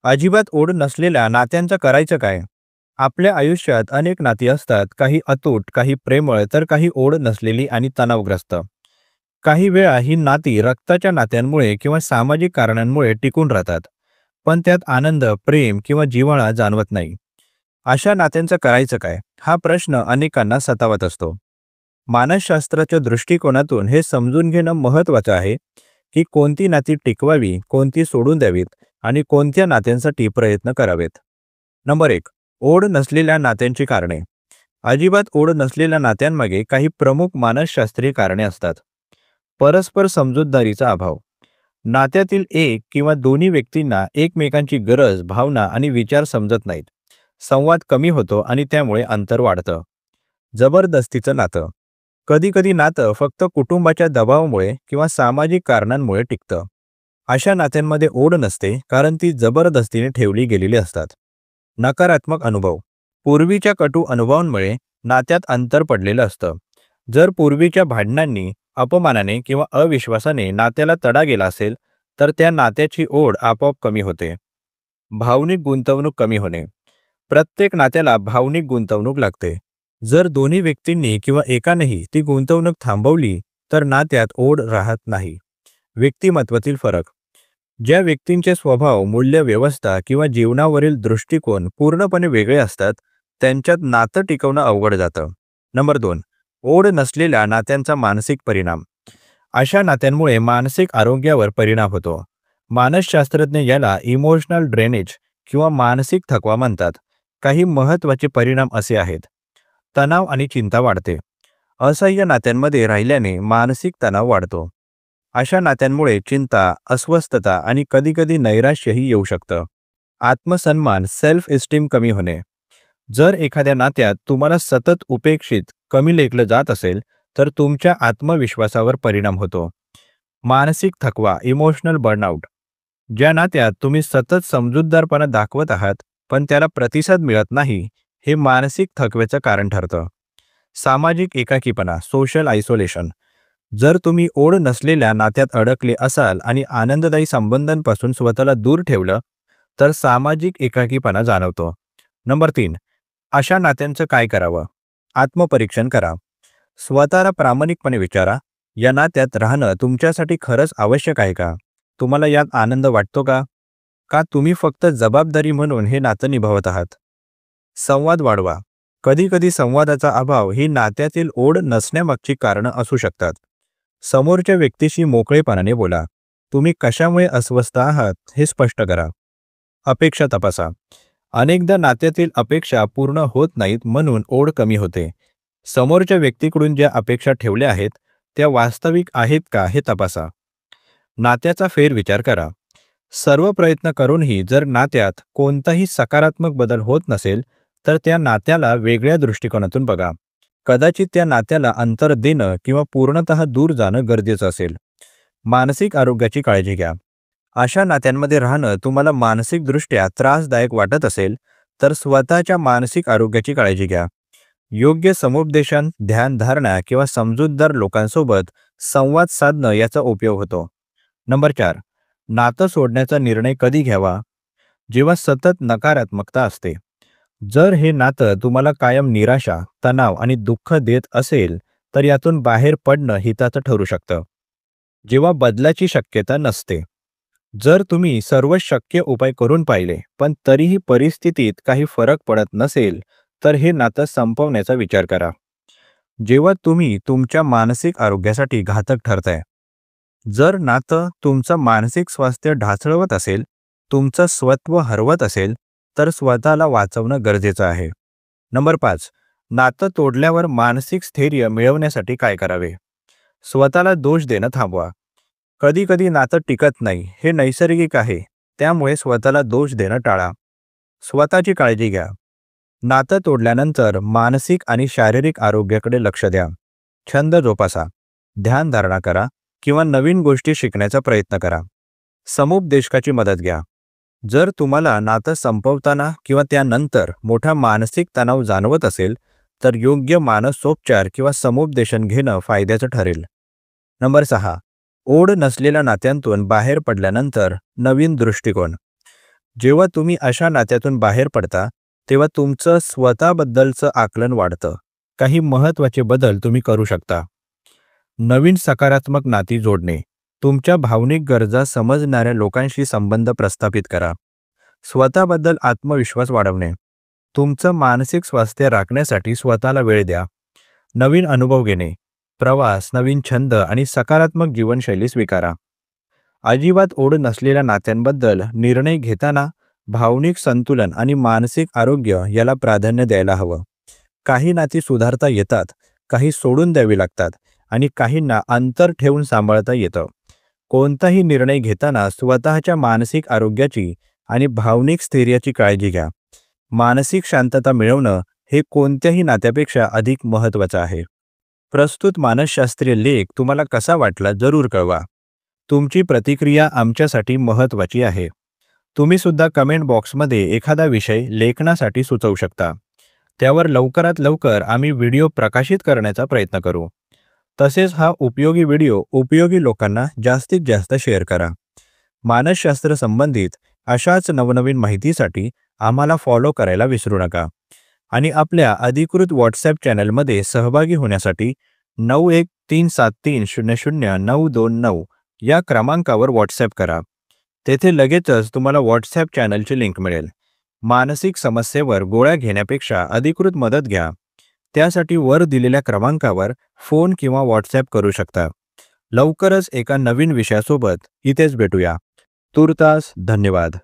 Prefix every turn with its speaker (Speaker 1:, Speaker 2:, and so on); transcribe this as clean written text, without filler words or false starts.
Speaker 1: अजिबात ओढ नसलेल्या नात्यांचं करायचं काय? आपल्या आयुष्यात अनेक नाती असतात, काही अतूट, काही प्रेमळ, तर काही ओढ नसलेली आणि तणावग्रस्त. काही वेळा ही नाती रक्ताच्या नात्यांमुळे किंवा सामाजिक कारणांमुळे टिकून राहतात, पण त्यात आनंद, प्रेम किंवा जिव्हाळा जाणवत नाही. अशा नात्यांचं करायचं काय? हा प्रश्न अनेकांना सतावत असतो. मानसशास्त्राच्या दृष्टिकोनातून हे समजून घेणं महत्त्वाचं आहे, की कोणती नाती टिकवावी, कोणती सोडून द्यावीत आणि कोणत्या नात्यांसाठी प्रयत्न करावेत. नंबर 1. ओढ नसलेल्या नात्यांची कारणे. अजिबात ओढ नसलेल्या नात्यांमागे काही प्रमुख मानसशास्त्रीय कारणे असतात. परस्पर समजूतदारीचा अभाव. नात्यातील एक किंवा दोन्ही व्यक्तींना एकमेकांची गरज, भावना आणि विचार समजत नाहीत. संवाद कमी होतो आणि त्यामुळे अंतर वाढतं. जबरदस्तीचं नातं. कधीकधी नातं फक्त कुटुंबाच्या दबावामुळे किंवा सामाजिक कारणांमुळे टिकतं. अशा नात्यांमध्ये ओढ नसते, कारण ती जबरदस्तीने ठेवली गेलेली असतात. नकारात्मक अनुभव. पूर्वीच्या कटू अनुभवांमुळे नात्यात अंतर पडलेलं असतं. जर पूर्वीच्या भांडणांनी, अपमानाने किंवा अविश्वासाने नात्याला तडा गेला असेल, तर त्या नात्याची ओढ आपोआप कमी होते. भावनिक गुंतवणूक कमी होणे. प्रत्येक नात्याला भावनिक गुंतवणूक लागते. जर दोन्ही व्यक्तींनी किंवा एकानेही ती गुंतवणूक थांबवली, तर नात्यात ओढ राहत नाही. व्यक्तिमत्वातील फरक. ज्या व्यक्तींचे स्वभाव, मूल्य व्यवस्था किंवा जीवनावरील दृष्टिकोन पूर्णपणे वेगळे असतात, त्यांच्यात नातं टिकवणं अवघड जातं. नंबर 2. ओढ नसलेल्या नात्यांचा मानसिक परिणाम. अशा नात्यांमुळे मानसिक आरोग्यावर परिणाम होतो. मानसशास्त्रज्ञ याला इमोशनल ड्रेनेज किंवा मानसिक थकवा म्हणतात. काही महत्त्वाचे परिणाम असे आहेत. तणाव आणि चिंता वाढते. असह्य नात्यांमध्ये राहिल्याने मानसिक तणाव वाढतो. अशा नात्यांमुळे चिंता, अस्वस्थता आणि कधीकधी नैराश्यही येऊ शकतं. आत्मसन्मान, सेल्फ इस्टीम कमी होणे. जर एखाद्या नात्यात तुम्हाला सतत उपेक्षित, कमी लेखलं जात असेल, तर तुमच्या आत्मविश्वासावर परिणाम होतो. मानसिक थकवा, इमोशनल बर्नआउट. ज्या नात्यात तुम्ही सतत समजूतदारपणा दाखवत आहात, पण त्याला प्रतिसाद मिळत नाही, हे मानसिक थकव्याचं कारण ठरतं. सामाजिक एकाकीपणा, सोशल आयसोलेशन. जर तुम्ही ओढ नसलेल्या नात्यात अडकले असाल आणि आनंददायी संबंधांपासून स्वतःला दूर ठेवलं, तर सामाजिक एकाकीपणा जाणवतो. नंबर 3. अशा नात्यांचं काय करावं? आत्मपरीक्षण करा. स्वतःला प्रामाणिकपणे विचारा, या नात्यात राहणं तुमच्यासाठी खरंच आवश्यक आहे का? तुम्हाला यात आनंद वाटतो का? का तुम्ही फक्त जबाबदारी म्हणून हे नातं निभावत आहात? संवाद वाढवा. कधीकधी संवादाचा अभाव ही नात्यातील ओढ नसण्यामागची कारणं असू शकतात. समोरच्या व्यक्तीशी मोकळेपणाने बोला. तुम्ही कशामुळे अस्वस्थ आहात हे स्पष्ट करा. अपेक्षा तपासा. अनेकदा नात्यातील अपेक्षा पूर्ण होत नाहीत, म्हणून ओढ कमी होते. समोरच्या व्यक्तीकडून ज्या अपेक्षा ठेवल्या आहेत, त्या वास्तविक आहेत का हे तपासा. नात्याचा फेरविचार करा. सर्व प्रयत्न करूनही जर नात्यात कोणताही सकारात्मक बदल होत नसेल, तर त्या नात्याला वेगळ्या दृष्टिकोनातून बघा. कदाचित त्या नात्याला अंतर देणं किंवा पूर्णतः दूर जाणं गरजेचं असेल. मानसिक आरोग्याची काळजी घ्या. अशा नात्यांमध्ये राहणं तुम्हाला मानसिकदृष्ट्या त्रासदायक वाटत असेल, तर स्वतःच्या मानसिक आरोग्याची काळजी घ्या. योग्य समुपदेशन, ध्यानधारणा किंवा समजूतदार लोकांसोबत संवाद साधणं याचा उपयोग होतो. नंबर 4. नातं सोडण्याचा निर्णय कधी घ्यावा? जेव्हा सतत नकारात्मकता असते. जर हे नातं तुम्हाला कायम निराशा, तणाव आणि दुःख देत असेल, तर यातून बाहेर पडणं हिताचं ठरू शकतं. जेव्हा बदलाची शक्यता नसते. जर तुम्ही सर्व शक्य उपाय करून पाहिले, पण तरीही परिस्थितीत काही फरक पडत नसेल, तर हे नातं संपवण्याचा विचार करा. जेव्हा तुम्ही तुमच्या मानसिक आरोग्यासाठी घातक ठरताय. जर नातं तुमचं मानसिक स्वास्थ्य ढासळवत असेल, तुमचं स्वत्व हरवत असेल, तर स्वतःला वाचवणं गरजेचं आहे. नंबर 5. नातं तोडल्यावर मानसिक स्थैर्य मिळवण्यासाठी काय करावे? स्वतःला दोष देणं थांबवा. कधीकधी नातं टिकत नाही, हे नैसर्गिक आहे, त्यामुळे स्वतःला दोष देणं टाळा. स्वतःची काळजी घ्या. नातं तोडल्यानंतर मानसिक आणि शारीरिक आरोग्याकडे लक्ष द्या. छंद जोपासा, ध्यानधारणा करा किंवा नवीन गोष्टी शिकण्याचा प्रयत्न करा. समुपदेशकाची मदत घ्या. जर तुम्हाला नातं संपवताना किंवा त्यानंतर मोठा मानसिक तणाव जाणवत असेल, तर योग्य मानसोपचार किंवा समुपदेशन घेणं फायद्याचं ठरेल. नंबर 6. ओढ नसलेल्या नात्यांतून बाहेर पडल्यानंतर नवीन दृष्टिकोन. जेव्हा तुम्ही अशा नात्यातून बाहेर पडता, तेव्हा तुमचं स्वतःबद्दलचं आकलन वाढतं. काही महत्त्वाचे बदल तुम्ही करू शकता. नवीन सकारात्मक नाती जोडणे. तुमच्या भावनिक गरजा समजणाऱ्या लोकांशी संबंध प्रस्थापित करा. स्वतःबद्दल आत्मविश्वास वाढवणे. तुमचं मानसिक स्वास्थ्य राखण्यासाठी स्वतःला वेळ द्या. नवीन अनुभव घेणे. प्रवास, नवीन छंद आणि सकारात्मक जीवनशैली स्वीकारा. अजिबात ओढ नसलेल्या नात्यांबद्दल निर्णय घेताना भावनिक संतुलन आणि मानसिक आरोग्य याला प्राधान्य द्यायला हवं. काही नाती सुधारता येतात, काही सोडून द्यावी लागतात आणि काहींना अंतर ठेवून सांभाळता येतं. कोणताही निर्णय घेताना स्वतःच्या मानसिक आरोग्याची आणि भावनिक स्थैर्याची काळजी घ्या. मानसिक शांतता मिळवणं हे कोणत्याही नात्यापेक्षा अधिक महत्त्वाचं आहे. प्रस्तुत मानसशास्त्रीय लेख तुम्हाला कसा वाटला जरूर कळवा. तुमची प्रतिक्रिया आमच्यासाठी महत्त्वाची आहे. तुम्ही सुद्धा कमेंट बॉक्समध्ये एखादा विषय लेखनासाठी सुचवू शकता. त्यावर लवकरात लवकर आम्ही व्हिडिओ प्रकाशित करण्याचा प्रयत्न करू. तसेच हा उपयोगी व्हिडिओ उपयोगी लोकांना जास्तीत जास्त शेअर करा. मानसशास्त्र संबंधित अशाच नवनवीन माहितीसाठी आम्हाला फॉलो करायला विसरू नका. आणि आपल्या अधिकृत व्हॉट्सॲप चॅनलमध्ये सहभागी होण्यासाठी 9137300929 या क्रमांकावर व्हॉट्सॲप करा. तेथे लगेचच तुम्हाला व्हॉट्सॲप चॅनलची लिंक मिळेल. मानसिक समस्येवर गोळ्या घेण्यापेक्षा अधिकृत मदत घ्या. त्यासाठी वर दिलेल्या क्रमांकावर फोन किंवा व्हॉट्सॲप करू शकता. लवकरच एका नवीन विषयासोबत इथेच भेटूया. तूर्तास धन्यवाद.